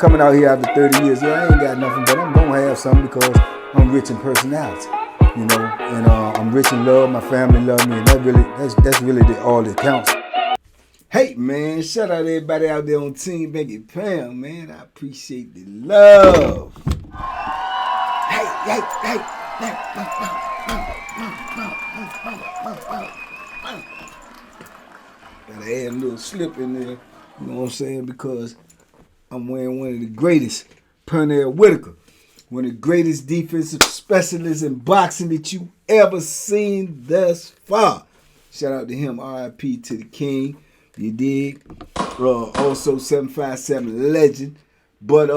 coming out here after 30 years. Yeah, I ain't got nothing, but I'm gonna have something because I'm rich in personality, you know, and I'm rich in love. My family love me, and that's really all that counts. Hey man, shout out to everybody out there on Team Banky Pound, man. I appreciate the love. Hey. Gotta add a little slip in there, you know what I'm saying? Because I'm wearing one of the greatest, Pernell Whitaker, one of the greatest defensive specialists in boxing that you ever seen thus far. Shout out to him, R.I.P. to the king. You dig? Also 757 legend. But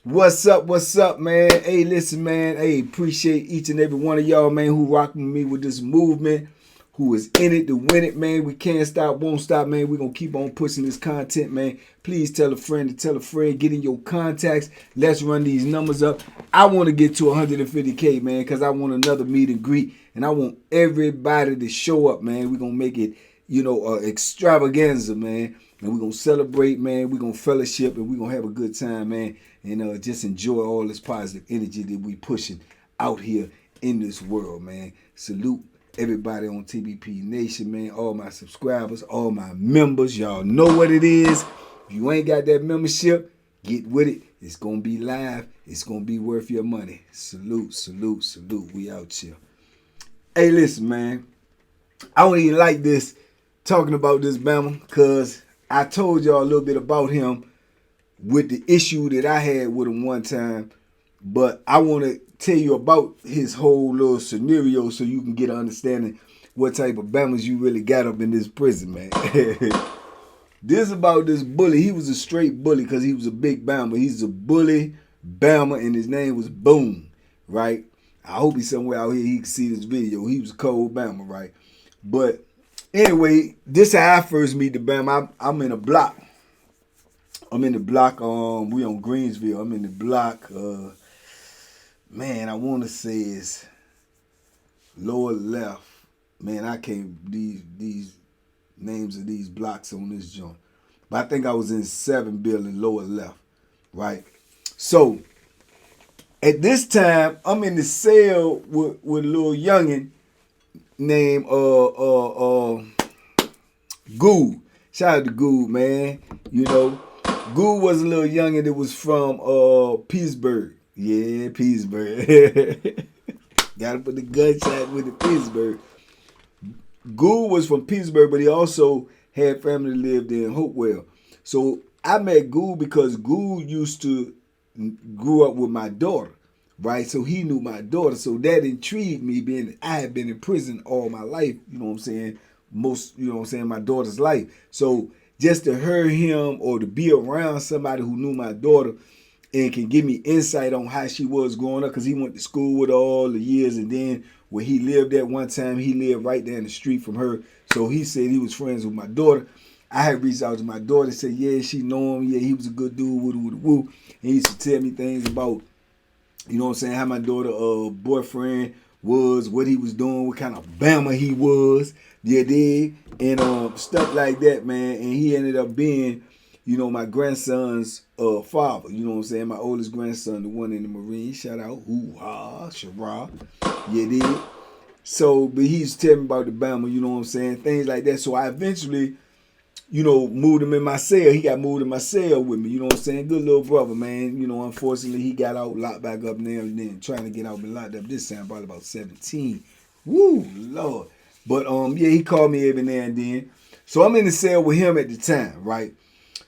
what's up, man? Hey, listen, man. Hey, appreciate each and every one of y'all, man, who rocking with me with this movement, who is in it to win it, man. We can't stop, won't stop, man. We're going to keep on pushing this content, man. Please tell a friend to tell a friend. Get in your contacts. Let's run these numbers up. I want to get to 150K, man, because I want another meet and greet. And I want everybody to show up, man. We're going to make it, you know, extravaganza, man. And we're going to celebrate, man. We're going to fellowship, and we're going to have a good time, man. And just enjoy all this positive energy that we pushing out here in this world, man. Salute everybody on TBP Nation, man. All my subscribers, all my members. Y'all know what it is. If you ain't got that membership, get with it. It's going to be live. It's going to be worth your money. Salute. We out here. Hey, listen, man. I don't even like this talking about this Bamma because I told y'all a little bit about him with the issue that I had with him one time. But I want to tell you about his whole little scenario so you can get an understanding what type of Bammas you really got up in this prison, man. This about this bully. He was a straight bully because he was a big Bamma. He's a bully Bamma, and his name was Boom, right? I hope he's somewhere out here he can see this video. He was a cold Bamma, right? But anyway, this is how I first meet the Bamma. I'm in a block. We on Greensville. I'm in the block. Man, I want to say it's lower left. Man, I can't these names of these blocks on this joint. But I think I was in 7 building lower left, right? So at this time, I'm in the cell with a little youngin' named Goo. Shout out to Goo, man. You know, Goo was a little youngin' that was from Pittsburgh. Yeah, Pittsburgh. Gotta put the gunshot with the Pittsburgh. Goo was from Pittsburgh, but he also had family that lived in Hopewell. So I met Goo because Goo grew up with my daughter, right? So he knew my daughter. So that intrigued me, being I had been in prison all my life, you know what I'm saying? My daughter's life. So just to hear him or to be around somebody who knew my daughter and can give me insight on how she was growing up, because he went to school with her all the years, and then where he lived at one time, he lived right down the street from her. So he said he was friends with my daughter. I had reached out to my daughter and said, yeah, she know him. Yeah, he was a good dude, woo. And he used to tell me things about, you know what I'm saying, how my daughter boyfriend was, what he was doing, what kind of Bamma he was, yeah, dig, and stuff like that, man. And he ended up being, you know, my grandson's father. You know what I'm saying? My oldest grandson, the one in the Marines. Shout out, hoo-ha, Shara. Yeah, dig. So, but he used to tell me about the Bamma, you know what I'm saying? Things like that. So I eventually, you know, moved him in my cell. He got moved in my cell with me, you know what I'm saying? Good little brother, man. You know, unfortunately, he got out, locked back up now, and then trying to get out, been locked up this time, probably about 17. Woo, Lord. But, yeah, he called me every now and then. So I'm in the cell with him at the time, right?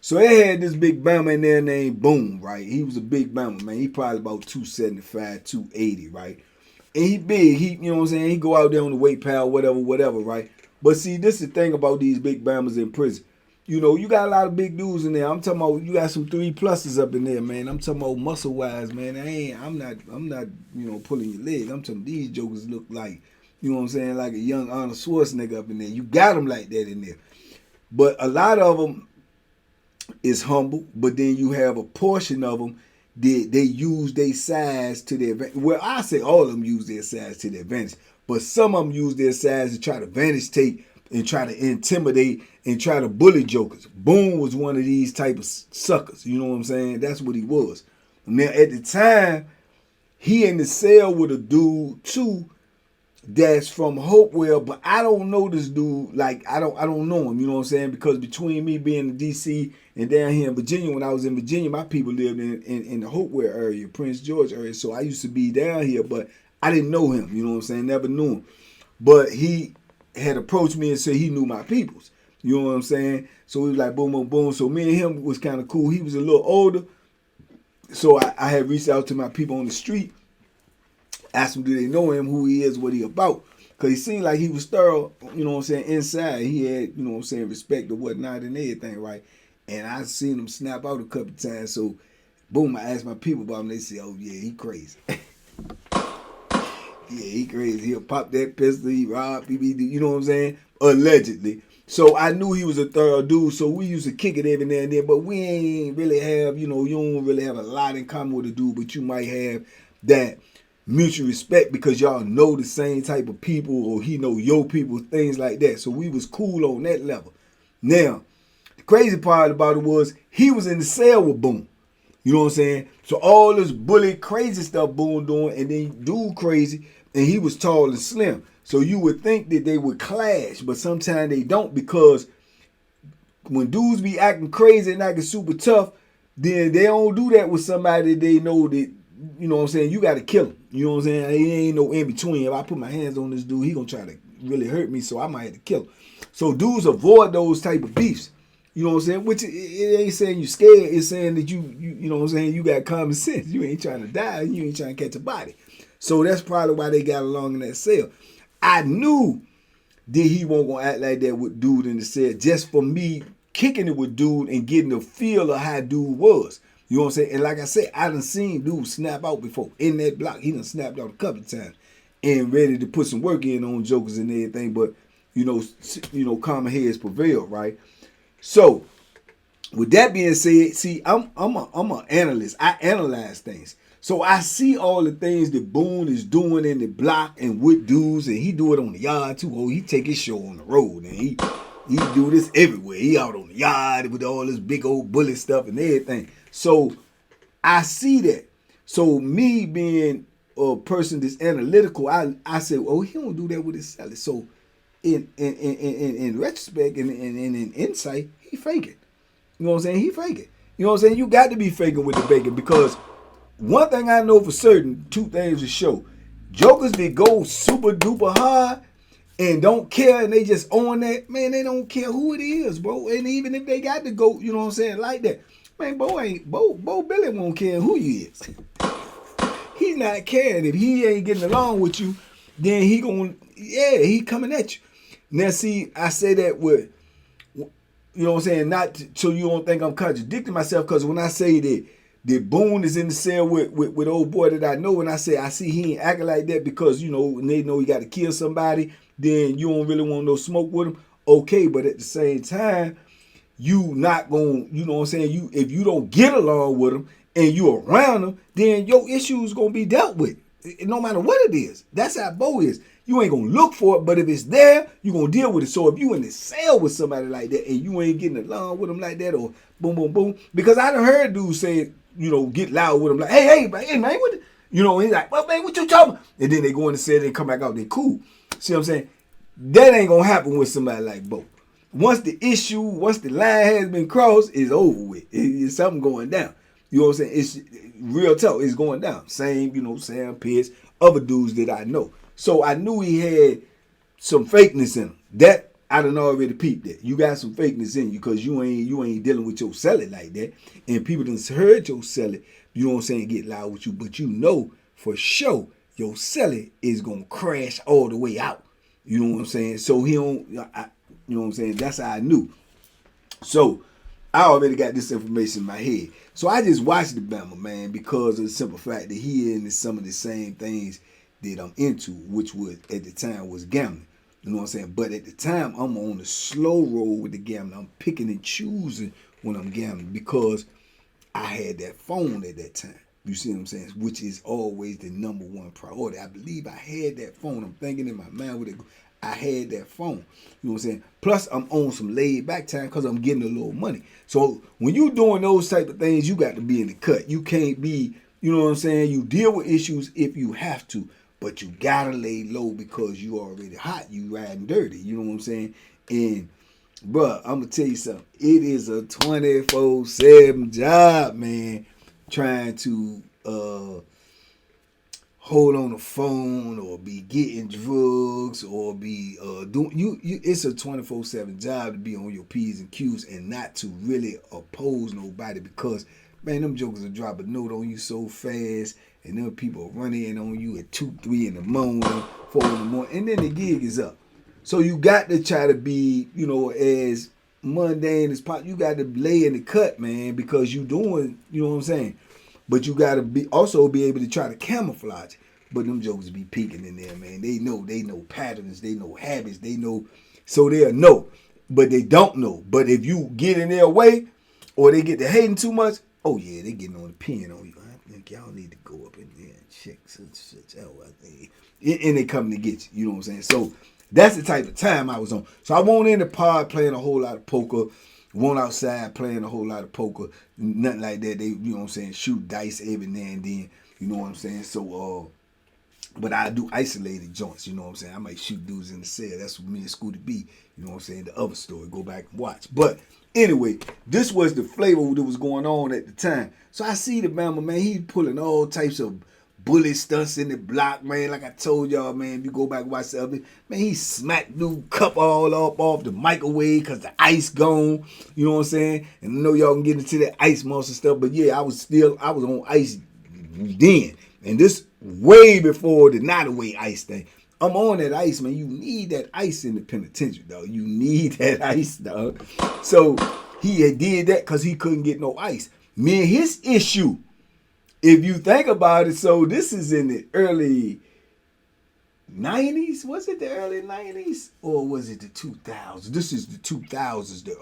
So they had this big Bamma in there named Boom, right? He was a big Bamma, man. He probably about 275, 280, right? And he big. He, you know what I'm saying? He go out there on the weight pile, whatever, right? But see, this is the thing about these big Bammas in prison. You know, you got a lot of big dudes in there. I'm talking about you got some 3+s up in there, man. I'm talking about muscle wise, man. I'm not, you know, pulling your leg. I'm talking these jokers look like, you know what I'm saying, like a young Arnold Schwarzenegger up in there. You got them like that in there. But a lot of them is humble, but then you have a portion of them that they use their size to their advantage. Well, I say all of them use their size to their advantage, but some of them use their size to try to vantage take and try to intimidate and try to bully jokers. Boone was one of these type of suckers. You know what I'm saying? That's what he was. Now at the time, he in the cell with a dude too that's from Hopewell, but I don't know this dude. Like I don't know him. You know what I'm saying? Because between me being in DC and down here in Virginia, when I was in Virginia, my people lived in the Hopewell area, Prince George area. So I used to be down here, but I didn't know him. You know what I'm saying? Never knew him. But he had approached me and said he knew my peoples. You know what I'm saying? So he was like, boom, boom, boom. So me and him was kind of cool. He was a little older. So I had reached out to my people on the street, asked them, do they know him, who he is, what he about? Because he seemed like he was thorough, you know what I'm saying, inside. He had, you know what I'm saying, respect or whatnot and everything, right? And I seen him snap out a couple times. So, boom, I asked my people about him. They said, oh, yeah, he crazy. Yeah, he crazy. He'll pop that pistol, he rob, BBD, you know what I'm saying? Allegedly. So I knew he was a thorough dude, so we used to kick it every now and then, but we ain't really have, you don't really have a lot in common with a dude, but you might have that mutual respect because y'all know the same type of people or he know your people, things like that. So we was cool on that level. Now, the crazy part about it was he was in the cell with Boone. You know what I'm saying? So all this bully crazy stuff Boone doing and then dude crazy and he was tall and slim. So you would think that they would clash, but sometimes they don't because when dudes be acting crazy and acting super tough, then they don't do that with somebody they know that, you know what I'm saying, you got to kill him. You know what I'm saying? There ain't no in between. If I put my hands on this dude, he going to try to really hurt me, so I might have to kill him. So dudes avoid those type of beefs. You know what I'm saying? Which it ain't saying you scared. It's saying that you know what I'm saying, you got common sense. You ain't trying to die. You ain't trying to catch a body. So that's probably why they got along in that cell. I knew that he wasn't going to act like that with dude in the cell just for me kicking it with dude and getting the feel of how dude was. You know what I'm saying? And like I said, I done seen dude snap out before. In that block, he done snapped out a couple of times and ready to put some work in on jokers and everything. But, you know, common heads prevail, right? So, with that being said, see, I'm an analyst. I analyze things. So I see all the things that Boone is doing in the block and with dudes, and he do it on the yard too. Oh, he take his show on the road, and he do this everywhere. He out on the yard with all this big old bullet stuff and everything. So I see that. So me being a person that's analytical, I say, oh, he don't do that with his salad. So in retrospect and in insight, he faking. You know what I'm saying? He faking. You know what I'm saying? You got to be faking with the bacon because one thing I know for certain, two things to show. Jokers that go super duper hard and don't care and they just own that, man, they don't care who it is, bro. And even if they got to go, you know what I'm saying, like that, man, Bo Billy won't care who you is. He's not caring. If he ain't getting along with you, then he coming at you. Now see, I say that with, you know what I'm saying, not so you don't think I'm contradicting myself, because when I say that Boone is in the cell with old boy that I know, and I see he ain't acting like that because, you know, when they know he got to kill somebody, then you don't really want no smoke with him. Okay, but at the same time, you not going, you know what I'm saying, if you don't get along with him and you around him, then your issues going to be dealt with, no matter what it is. That's how Bo is. You ain't going to look for it, but if it's there, you going to deal with it. So if you in the cell with somebody like that and you ain't getting along with them like that, or boom, boom, boom, because I done heard dudes say, you know, get loud with them like, hey, man, what the, you know, he's like, well, man, what you talking about? And then they go in the cell and come back out, they cool. See what I'm saying? That ain't going to happen with somebody like Bo. Once the line has been crossed, it's over with. It's something going down. You know what I'm saying? It's real talk. It's going down. Same, you know, Sam Pierce, other dudes that I know. So I knew he had some fakeness in him. That I done already peeped that. You got some fakeness in you because you ain't dealing with your celly like that. And people done heard your celly, you know what I'm saying, get loud with you. But you know for sure your celly is going to crash all the way out. You know what I'm saying? So he don't, you know what I'm saying? That's how I knew. So I already got this information in my head. So I just watched the Bamma, man, because of the simple fact that he into some of the same things that I'm into, which was at the time was gambling. You know what I'm saying? But at the time, I'm on the slow road with the gambling. I'm picking and choosing when I'm gambling because I had that phone at that time. You see what I'm saying? Which is always the number one priority. I believe I had that phone. I'm thinking in my mind with it. I had that phone. You know what I'm saying? Plus, I'm on some laid back time because I'm getting a little money. So when you doing those type of things, you got to be in the cut. You can't be, you know what I'm saying? You deal with issues if you have to, but you gotta lay low because you already hot. You riding dirty. You know what I'm saying? And bruh, I'm gonna tell you something. It is a 24/7 job, man. Trying to hold on the phone or be getting drugs or be doing you it's a 24/7 job to be on your P's and Q's and not to really oppose nobody because man, them jokers will drop a note on you so fast and then people run in on you at 2, 3 in the morning, 4 in the morning, and then the gig is up. So you got to try to be, you know, as mundane as possible. You got to lay in the cut, man, because you doing, you know what I'm saying? But you got to be also be able to try to camouflage. But them jokers be peeking in there, man. They know patterns, they know habits, they know, so they'll know. But they don't know. But if you get in their way or they get to hating too much, oh yeah, they getting on the pin on you. I think y'all need to go up in there and check such out. I think. And they coming to get you, you know what I'm saying? So that's the type of time I was on. So I won't in the pod playing a whole lot of poker. Won't outside playing a whole lot of poker. Nothing like that. They, you know what I'm saying, shoot dice every now and then. You know what I'm saying? So, but I do isolated joints. You know what I'm saying? I might shoot dudes in the cell. That's what me and Scooty B. You know what I'm saying? The other story. Go back and watch. But anyway, this was the flavor that was going on at the time. So I see the Bamma, man. He pulling all types of bullet stunts in the block, man. Like I told y'all, man, if you go back and watch the other, man, he smacked dude cup all up off the microwave because the ice gone. You know what I'm saying? And I know y'all can get into that ice monster stuff, but yeah, I was on ice then. And this way before the not away ice thing. I'm on that ice, man. You need that ice in the penitentiary, dog. You need that ice, dog. So he did that because he couldn't get no ice. Me and his issue, if you think about it, so this is in the early 90s. Was it the early 90s or was it the 2000s? This is the 2000s, the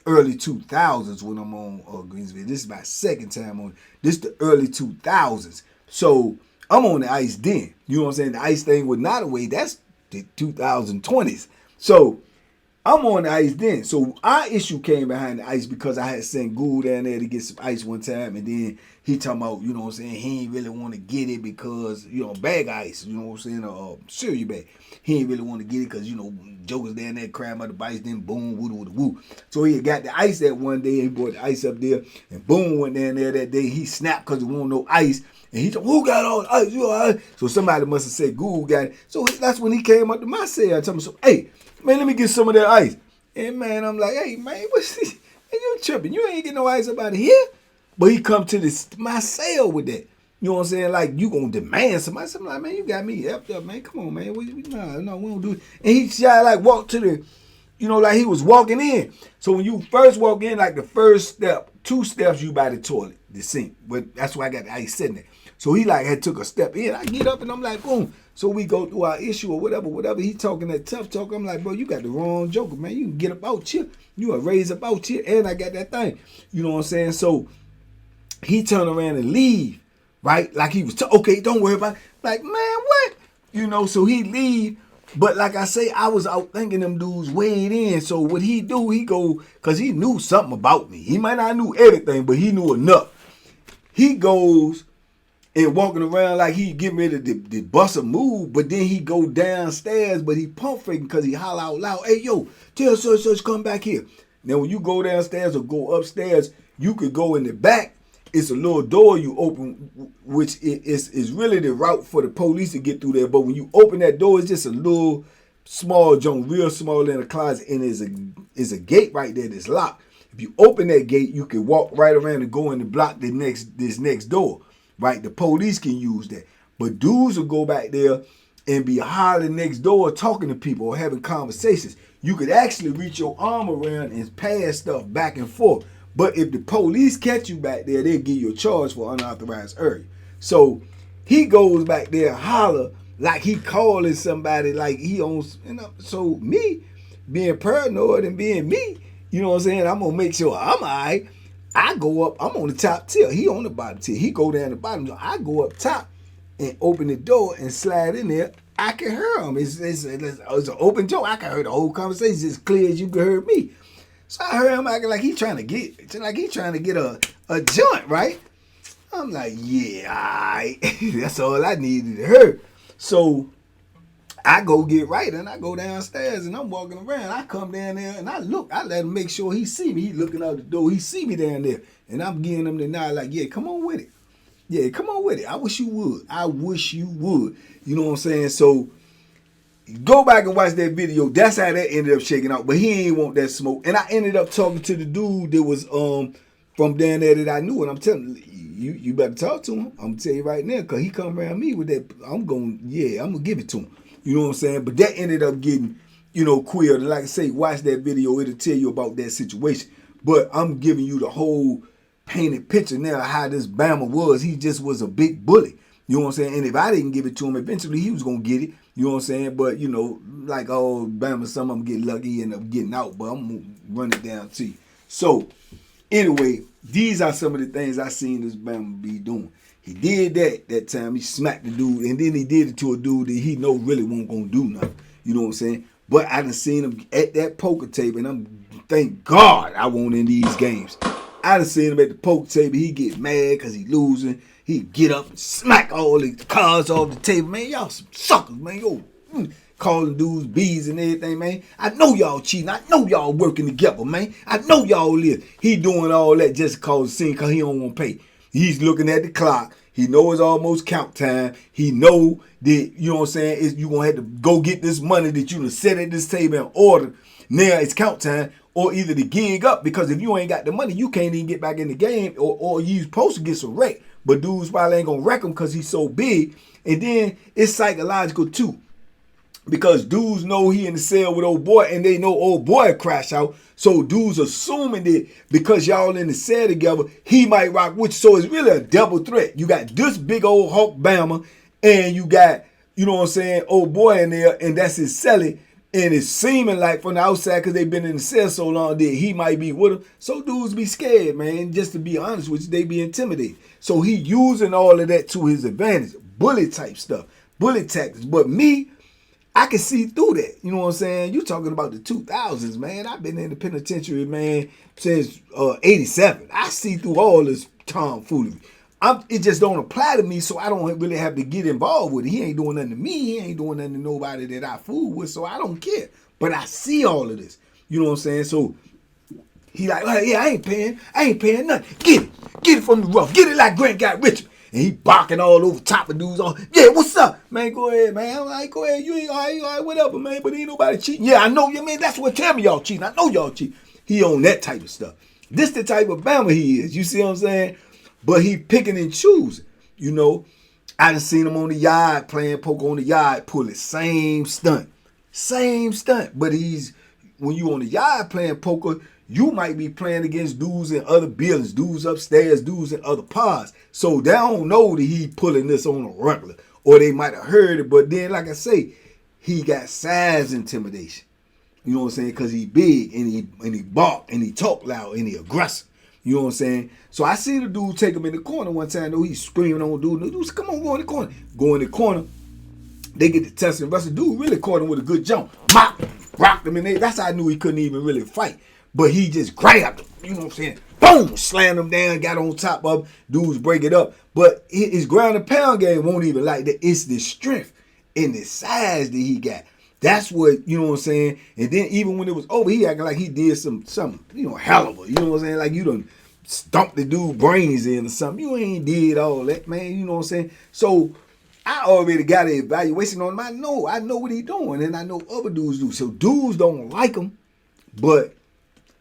early 2000s when I'm on Greensville. This is my second time on. This is the early 2000s. So I'm on the ice then. You know what I'm saying? The ice thing was not away. That's the 2020s. So I'm on the ice then. So our issue came behind the ice because I had sent Ghoul down there to get some ice one time. And then he talking about, you know what I'm saying, he ain't really want to get it because, you know, bag ice, you know what I'm saying, cereal bag. He ain't really want to get it because, you know, jokers down there crying about the ice, then boom, woo. So he got the ice that one day. He brought the ice up there. And boom, went down there that day. He snapped because there wasn't no ice. And he told, who got all the ice? You know, ice? So somebody must have said Ghoul got it. So that's when he came up to my cell and told me, so, hey, man, let me get some of that ice. And man, I'm like, hey, man, what's this? And you tripping. You ain't getting no ice up out of here. But he come to my cell with that. You know what I'm saying? Like, you gonna demand somebody. So I'm like, man, you got me effed up, man. Come on, man. No, we don't do it. And he tried like walk to the, you know, like he was walking in. So when you first walk in, like the first step, 2 steps, you by the toilet, the sink. But that's why I got the ice sitting there. So he like had took a step in. I get up and I'm like, boom. So we go through our issue or whatever. He talking that tough talk. I'm like, bro, you got the wrong joker, man. You can get up out here. You are raised up out here. And I got that thing. You know what I'm saying? So he turned around and leave, right? Like he was, okay, don't worry about it. Like, man, what? You know, so he leave. But like I say, I was out thinking them dudes weighed in. So what he do, he go, because he knew something about me. He might not knew everything, but he knew enough. He goes and walking around like he getting ready to bust a move, but then he go downstairs, but he pump faking because he holler out loud, hey, yo, tell such come back here. Now, when you go downstairs or go upstairs, you could go in the back. It's a little door you open, which is really the route for the police to get through there. But when you open that door, it's just a little small joint, real small in a closet, and there's a gate right there that's locked. If you open that gate, you can walk right around and go in and block this next door. Right, the police can use that. But dudes will go back there and be hollering next door talking to people or having conversations. You could actually reach your arm around and pass stuff back and forth. But if the police catch you back there, they'll give you a charge for unauthorized area. So he goes back there and holler like he calling somebody like he owns, you know. So me being paranoid and being me, you know what I'm saying, I'm gonna make sure I'm all right. I go up, I'm on the top tier. He on the bottom tier. He go down the bottom. I go up top and open the door and slide in there. I can hear him. It's an open joke. I can hear the whole conversation as clear as you can hear me. So I heard him acting like he trying to get a joint, right? I'm like, yeah, all right. That's all I needed to hear. So I go get right and I go downstairs and I'm walking around. I come down there and I look. I let him make sure he see me. He looking out the door. He see me down there. And I'm giving him the nod like, yeah, come on with it. Yeah, come on with it. I wish you would. I wish you would. You know what I'm saying? So go back and watch that video. That's how that ended up shaking out. But he ain't want that smoke. And I ended up talking to the dude that was from down there that I knew. And I'm telling you better talk to him. I'm going to tell you right now. Because he come around me with that. I'm going to give it to him. You know what I'm saying? But that ended up getting, queered. And like I say, watch that video. It'll tell you about that situation. But I'm giving you the whole painted picture now of how this Bamma was. He just was a big bully. You know what I'm saying? And if I didn't give it to him, eventually he was going to get it. You know what I'm saying? But, like, Bamma, some of them get lucky and end up getting out. But I'm going to run it down to you. So, anyway, these are some of the things I seen this Bamma be doing. He did that time. He smacked the dude. And then he did it to a dude that he know really won't going to do nothing. You know what I'm saying? But I done seen him at that poker table. And thank God I won't in these games. I done seen him at the poker table. He get mad because he losing. He get up and smack all the cards off the table. Man, y'all some suckers, man. Yo, calling dudes bees and everything, man. I know y'all cheating. I know y'all working together, man. I know y'all live. He doing all that just to cause a scene because he don't want to pay. He's looking at the clock. He know it's almost count time. He know that, you know what I'm saying, you going to have to go get this money that you done set at this table and order. Now it's count time. Or either the gig up, because if you ain't got the money, you can't even get back in the game, or you supposed to get some wreck. But dudes probably ain't gonna wreck him because he's so big. And then it's psychological too, because dudes know he in the cell with old boy, and they know old boy crash out. So dudes assuming that because y'all in the cell together, he might rock with you. So it's really a double threat. You got this big old Hulk Bamma, and you got, you know what I'm saying, old boy in there, and that's his celly. And it's seeming like from the outside, because they've been in the cell so long, that he might be with them. So dudes be scared, man. Just to be honest with you, they be intimidated. So he using all of that to his advantage. Bully type stuff. Bully tactics. But me, I can see through that. You know what I'm saying? You talking about the 2000s, man. I've been in the penitentiary, man, since 87. I see through all this tomfoolery. It just don't apply to me, so I don't really have to get involved with it. He ain't doing nothing to me. He ain't doing nothing to nobody that I fool with, so I don't care. But I see all of this. You know what I'm saying? So he like, well, yeah, I ain't paying nothing. Get it from the rough. Get it like Grant got Richard. And he barking all over top of dudes on. Yeah, what's up? Man, go ahead, man. I'm like, go ahead. You ain't all right, whatever, man. But ain't nobody cheating. Yeah, I know you, man. That's what tell me y'all cheating. I know y'all cheating. He on that type of stuff. This the type of Bamma he is. You see what I'm saying? But he picking and choosing, I done seen him on the yard playing poker on the yard, pulling same stunt. But when you on the yard playing poker, you might be playing against dudes in other buildings, dudes upstairs, dudes in other parts. So they don't know that he pulling this on a regular, or they might have heard it. But then, like I say, he got size intimidation. You know what I'm saying? Because he big and he bark and he talk loud and he aggressive. You know what I'm saying? So I see the dude take him in the corner one time. Though he's screaming on dude. The dude said, come on, go in the corner. Go in the corner. They get to testing. But the dude really caught him with a good jump. Mop, rocked him in there. That's how I knew he couldn't even really fight. But he just grabbed him. You know what I'm saying? Boom, slammed him down, got on top of him. Dudes break it up. But his ground and pound game won't even like that. It's the strength and the size that he got. That's what, you know what I'm saying? And then even when it was over, he acting like he did some hell of a, you know what I'm saying? Like you done stomped the dude brains in or something. You ain't did all that, man. You know what I'm saying? So I already got an evaluation on him. I know what he doing, and I know other dudes do. So dudes don't like him, but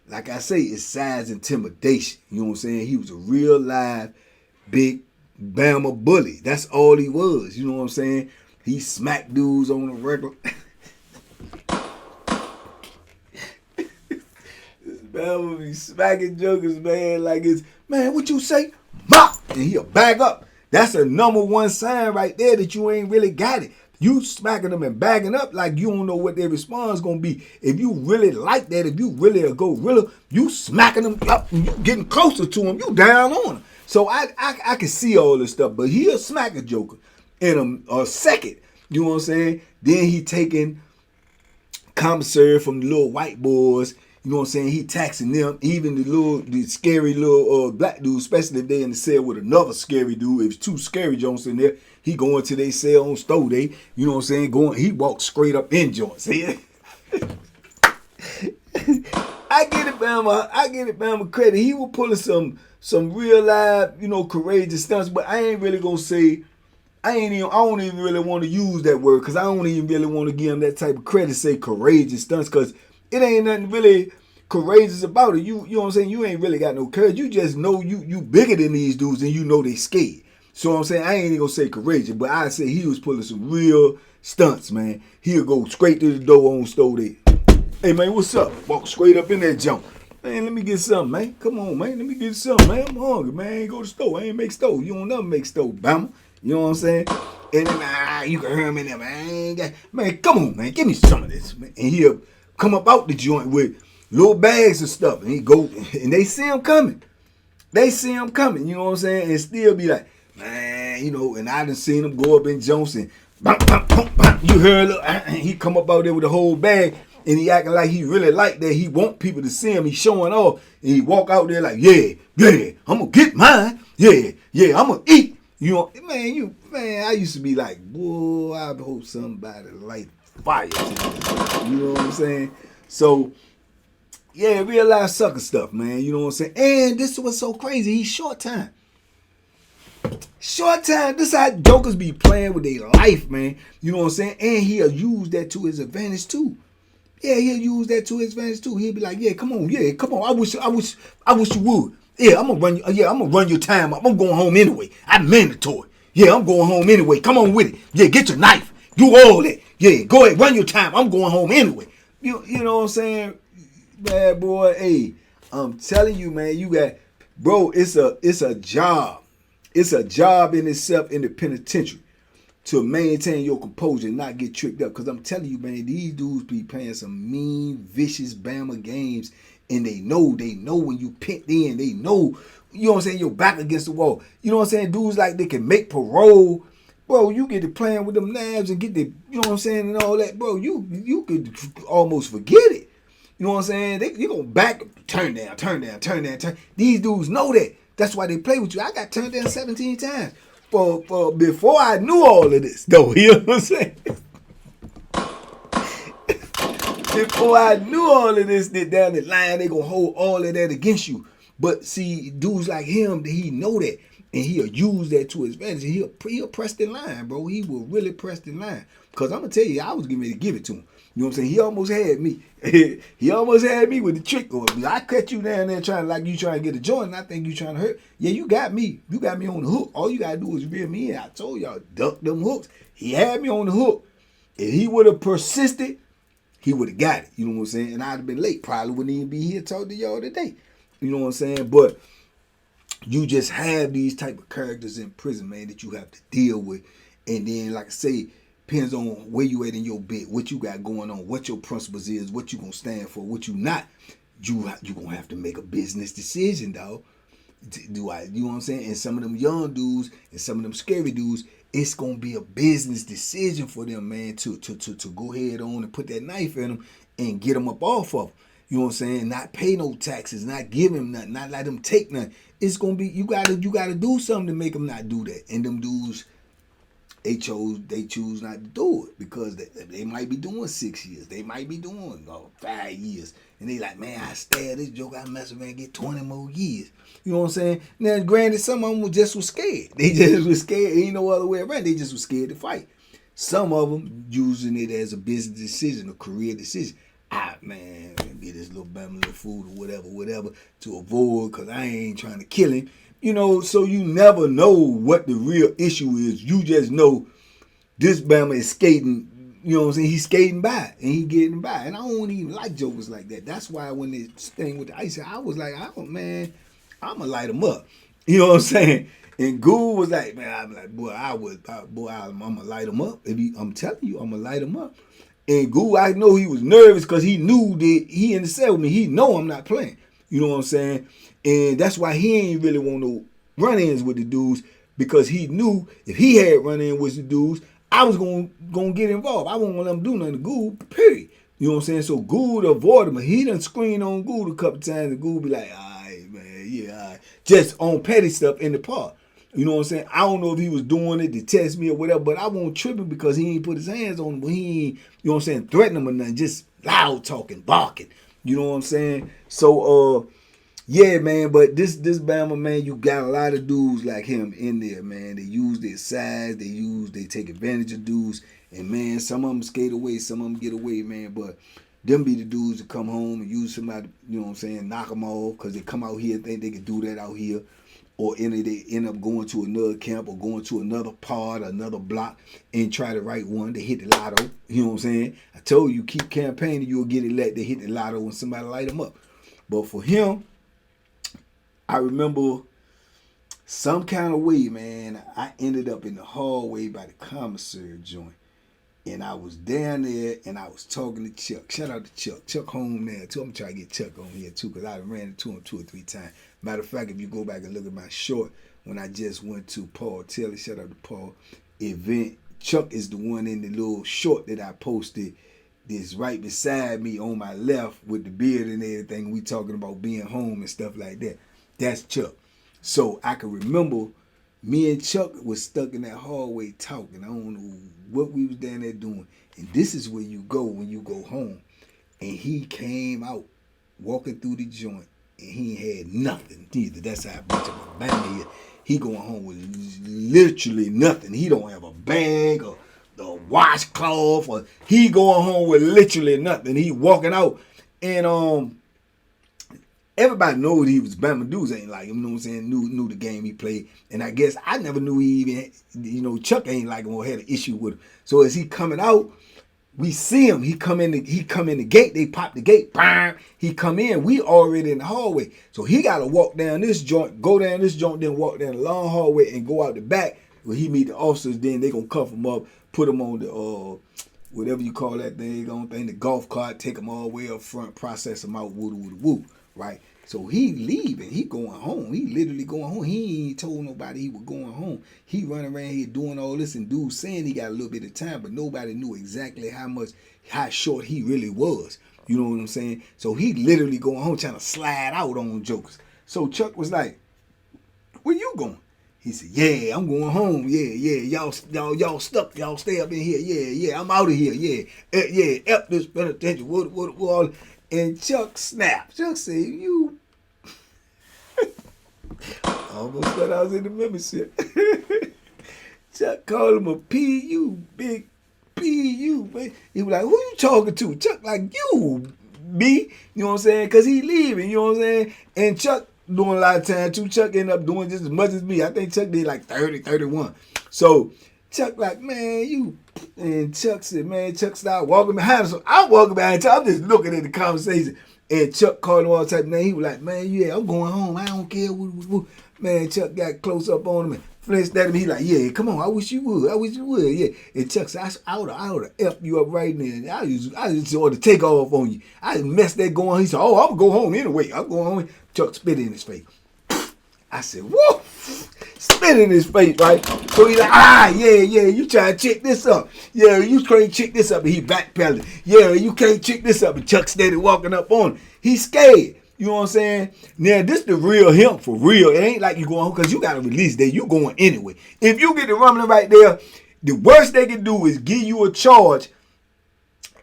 like I say, it's size intimidation. You know what I'm saying? He was a real live, big Bamma bully. That's all he was. You know what I'm saying? He smacked dudes on the regular. Bamma be smacking jokers, man, like it's, man, what you say? Bop! And he'll back up. That's a number one sign right there that you ain't really got it. You smacking them and backing up like you don't know what their response going to be. If you really like that, if you really a gorilla, you smacking them up and you getting closer to them, you down on them. So I can see all this stuff, but he'll smack a joker in a second. You know what I'm saying? Then he taking commissary from the little white boys. You know what I'm saying? He taxing them. Even the scary little black dudes, especially if they in the cell with another scary dude. If it's two scary Jones in there, he going to their cell on stove day. You know what I'm saying? He walks straight up in joints. See? I get it, Bamma credit. He was pulling some real live, courageous stunts, but I ain't really gonna say. I don't even really want to use that word because I don't even really want to give him that type of credit. Say courageous stunts because it ain't nothing really courageous about it. You know what I'm saying? You ain't really got no courage. You just know you bigger than these dudes and you know they scared. So I'm saying I ain't even gonna say courageous, but I say he was pulling some real stunts, man. He'll go straight to the door on stove there. Hey man, what's up? Walk straight up in that jump. Man, let me get something, man. Come on, man. Let me get something, man. I'm hungry, man. I ain't go to the store. I ain't make stove. You don't never make stove, Bamma. You know what I'm saying? And then you can hear him in there, man, come on, man, give me some of this, man. And he'll come up out the joint with little bags of stuff, and he go, and they see him coming. You know what I'm saying? And still be like, man, and I done seen him go up in Johnson. You heard, he come up out there with a whole bag, and he acting like he really like that. He want people to see him. He showing off, and he walk out there like, yeah, I'm gonna get mine. Yeah, I'm gonna eat. I used to be like, boy, I hope somebody light fire. You know what I'm saying? So, yeah, real life sucker stuff, man. You know what I'm saying? And this is what's so crazy. He's short time. This is how jokers be playing with their life, man. You know what I'm saying? And he'll use that to his advantage too. Yeah, he'll use that to his advantage too. He'll be like, yeah, come on. I wish you would. Yeah, I'm gonna run your time up. I'm going home anyway. I'm mandatory. Yeah, I'm going home anyway. Come on with it. Yeah, get your knife. Do all that. Yeah, go ahead, run your time. I'm going home anyway. You know what I'm saying? Bad boy, hey, I'm telling you, man, it's a job. It's a job in itself in the penitentiary to maintain your composure and not get tricked up. Because I'm telling you, man, these dudes be playing some mean, vicious Bama games. And they know when you picked in, they know, you know what I'm saying, you're back against the wall. You know what I'm saying? Dudes like they can make parole. Bro, you get to playing with them knives and get the, you know what I'm saying, and all that, bro, you could almost forget it. You know what I'm saying? You're going to back, turn down. These dudes know that. That's why they play with you. I got turned down 17 times for before I knew all of this, though. You know what I'm saying? Before I knew all of this, down the line, they gonna hold all of that against you. But see, dudes like him, he know that, and he'll use that to his advantage. And he'll press the line, bro. He will really press the line. Cause I'm gonna tell you, I was getting ready to give it to him. You know what I'm saying? He almost had me. He almost had me with the trick on me. I cut you down there trying to get a joint, and I think you trying to hurt. Yeah, you got me. You got me on the hook. All you gotta do is reel me in. I told y'all, duck them hooks. He had me on the hook. If he would have persisted, he would have got it. You know what I'm saying? And I'd have been late. Probably wouldn't even be here talking to y'all today. You know what I'm saying? But you just have these type of characters in prison, man, that you have to deal with. And then, like I say, depends on where you at in your bit, what you got going on, what your principles is, what you gonna stand for, what you not. You gonna have to make a business decision, dog. You know what I'm saying? And some of them young dudes and some of them scary dudes, it's gonna be a business decision for them, man, to go ahead on and put that knife in them and get them up off of them. You know what I'm saying? Not pay no taxes, not give him nothing, not let them take nothing. It's gonna be you gotta do something to make them not do that. And them dudes, they choose not to do it because they might be doing 6 years, they might be doing 5 years, and they like, man, I stay at this joke, I mess around and get 20 more years. You know what I'm saying? Now, granted, some of them was scared. They just was scared. Ain't no other way around. They just was scared to fight. Some of them using it as a business decision, a career decision. Man, get this little Bama little food or whatever to avoid because I ain't trying to kill him. You know, so you never know what the real issue is. You just know this Bama is skating, you know what I'm saying? He's skating by and he getting by. And I don't even like jokers like that. That's why when this thing with the ice, I was like, man, I'm going to light him up. You know what I'm saying? And Ghoul was like, man, I'm like, I'm going to light him up. I'm telling you, I'm going to light him up. And Ghoul, I know he was nervous because he knew that he in the cell with me. He know I'm not playing. You know what I'm saying? And that's why he ain't really want no run-ins with the dudes because he knew if he had run-in with the dudes, I was gonna get involved. I wasn't gonna let him do nothing to Goob, period. You know what I'm saying? So Goob avoid him. He done screen on Goob a couple times, and Goob be like, all right, man, yeah, all right. Just on petty stuff in the park. You know what I'm saying? I don't know if he was doing it to test me or whatever, but I won't trip him because he ain't put his hands on him, but he ain't, you know what I'm saying, threaten him or nothing, just loud talking, barking. You know what I'm saying? So, yeah, man, but this Bamma, man, you got a lot of dudes like him in there, man. They use their size, they take advantage of dudes, and, man, some of them skate away, some of them get away, man, but them be the dudes that come home and use somebody, you know what I'm saying, knock them off because they come out here and think they can do that out here. Or they end up going to another camp or going to another part, another block, and try to write one. They hit the lotto. You know what I'm saying? I told you, keep campaigning, you'll get it let. They hit the lotto when somebody light them up. But for him, I remember some kind of way, man, I ended up in the hallway by the commissary joint. And I was down there and I was talking to Chuck. Shout out to Chuck. Chuck home there too. I'm trying to get Chuck on here too because I ran into him 2 or 3 times. Matter of fact, if you go back and look at my short when I just went to Paul Taylor, shout out to Paul, event, Chuck is the one in the little short that I posted that's right beside me on my left with the beard and everything. We talking about being home and stuff like that. That's Chuck. So I can remember me and Chuck was stuck in that hallway talking. I don't know what we was down there doing. And this is where you go when you go home. And he came out walking through the joint. And he had nothing either. That's how much of a bang he is. He going home with literally nothing. He don't have a bag or a washcloth. Or he going home with literally nothing. He walking out. And everybody knows he was Bama dudes ain't like him. You know what I'm saying? Knew the game he played. And I guess I never knew he even, you know, Chuck ain't like him or had an issue with him. So as he coming out, we see him. He come in the gate. They pop the gate. Bam. He come in. We already in the hallway. So he got to walk down this joint, go down this joint, then walk down the long hallway and go out the back where he meet the officers. Then they going to cuff him up, put him on the, whatever you call that thing, the golf cart, take him all the way up front, process him out, woo, right? So he leaving. He going home. He literally going home. He ain't told nobody he was going home. He running around here doing all this and dudes saying he got a little bit of time, but nobody knew exactly how short he really was. You know what I'm saying? So he literally going home trying to slide out on jokers. So Chuck was like, where you going? He said, yeah, I'm going home. Yeah. Y'all stuck. Y'all stay up in here. Yeah. I'm out of here. Yeah. F this penitentiary. What? And Chuck snapped. Chuck said, you. I almost thought I was in the membership. Chuck called him a P.U., big P.U., man. He was like, who you talking to? Chuck like, you, me. You know what I'm saying? Because he leaving, you know what I'm saying? And Chuck doing a lot of time, too. Chuck ended up doing just as much as me. I think Chuck did like 30, 31. So Chuck like, man, you. And Chuck said, man, Chuck started walking behind him. So I'm walking behind Chuck. I'm just looking at the conversation. And Chuck called him all type of name. He was like, man, yeah, I'm going home. I don't care. Man, Chuck got close up on him and flinched at him. He like, yeah, come on. I wish you would. Yeah. And Chuck said, I would have F you up right now. I just ought to take off on you. I just messed that going. He said, oh, I'm going to go home anyway. I'm going home. Chuck spit in his face. I said, whoa. Spit in his face, right? So he's like, yeah, you try to check this up. Yeah, you can't check this up. And he backpedaled. Yeah, you can't check this up. And Chuck steady walking up on him. He's scared. You know what I'm saying? Now, this the real him for real. It ain't like you going home because you got a release day. You going anyway. If you get the rumbling right there, the worst they can do is give you a charge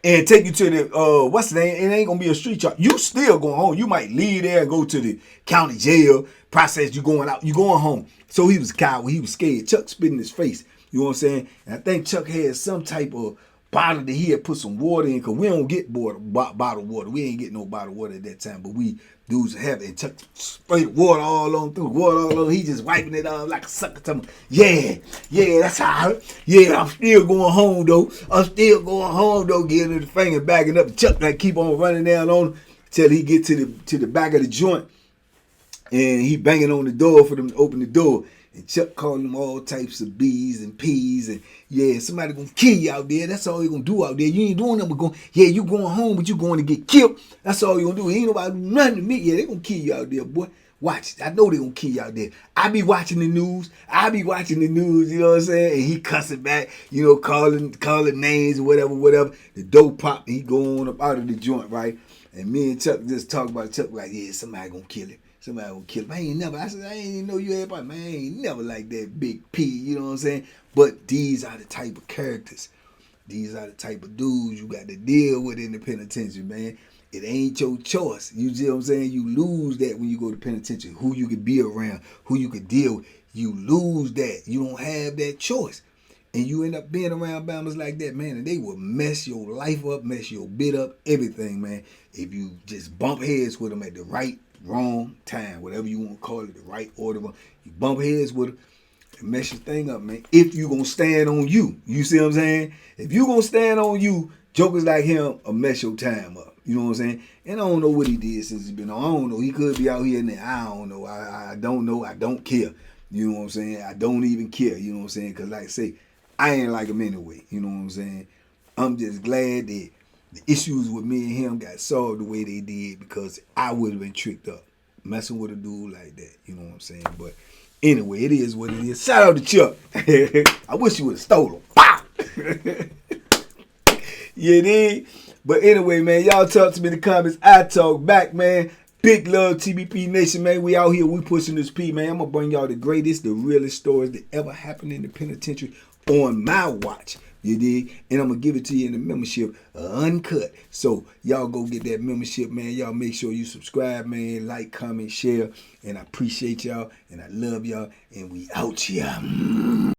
and take you to the, what's the name? It ain't going to be a street charge. You still going home. You might leave there and go to the county jail, process you going out. You going home. So he was coward. He was scared. Chuck spit in his face. You know what I'm saying? And I think Chuck had some type of bottle that he had put some water in because we don't get bottled water. We ain't getting no bottled water at that time, but we dudes have it. And Chuck sprayed water all on through. Water all on. He just wiping it off like a sucker. Telling me, yeah, that's how. Yeah, I'm still going home though. Getting the finger backing up. Chuck like keep on running down on him till he get to the back of the joint. And he banging on the door for them to open the door. And Chuck calling them all types of B's and P's. And yeah, somebody gonna kill you out there. That's all you gonna do out there. You ain't doing nothing but going, yeah, you going home, but you going to get killed. That's all you gonna do. Ain't nobody do nothing to me. Yeah, they gonna kill you out there, boy. Watch it. I know they gonna kill you out there. I be watching the news. You know what I'm saying? And he cussing back, you know, calling names or whatever. The dope pop, he going up out of the joint, right? And me and Chuck just talk about Chuck like, yeah, somebody gonna kill him. Somebody gonna kill him. I said, I ain't know you everybody. Man, I ain't never like that Big P, you know what I'm saying? But these are the type of characters. These are the type of dudes you got to deal with in the penitentiary, man. It ain't your choice. You see what I'm saying? You lose that when you go to penitentiary. Who you could be around, who you could deal with. You lose that. You don't have that choice. And you end up being around Bammas like that, man, and they will mess your life up, mess your bit up, everything, man. If you just bump heads with them at the right, wrong time, whatever you want to call it, the right order. You bump heads with them and mess your thing up, man. If you going to stand on you. You see what I'm saying? If you going to stand on you, jokers like him will mess your time up. You know what I'm saying? And I don't know what he did since he's been on. I don't know. He could be out here and there. I don't know. I don't know. I don't care. You know what I'm saying? I don't even care. You know what I'm saying? Because like I say, I ain't like him anyway. You know what I'm saying? I'm just glad that the issues with me and him got solved the way they did, because I would have been tricked up messing with a dude like that. You know what I'm saying? But anyway, it is what it is. Shout out to Chuck. I wish you would have stole him. Pow! You did? But anyway, man, y'all talk to me in the comments. I talk back, man. Big love, TBP Nation, man. We out here. We pushing this P, man. I'm going to bring y'all the greatest, the realest stories that ever happened in the penitentiary on my watch. You dig? And I'm going to give it to you in the membership uncut. So y'all go get that membership, man. Y'all make sure you subscribe, man. Like, comment, share. And I appreciate y'all. And I love y'all. And we out here.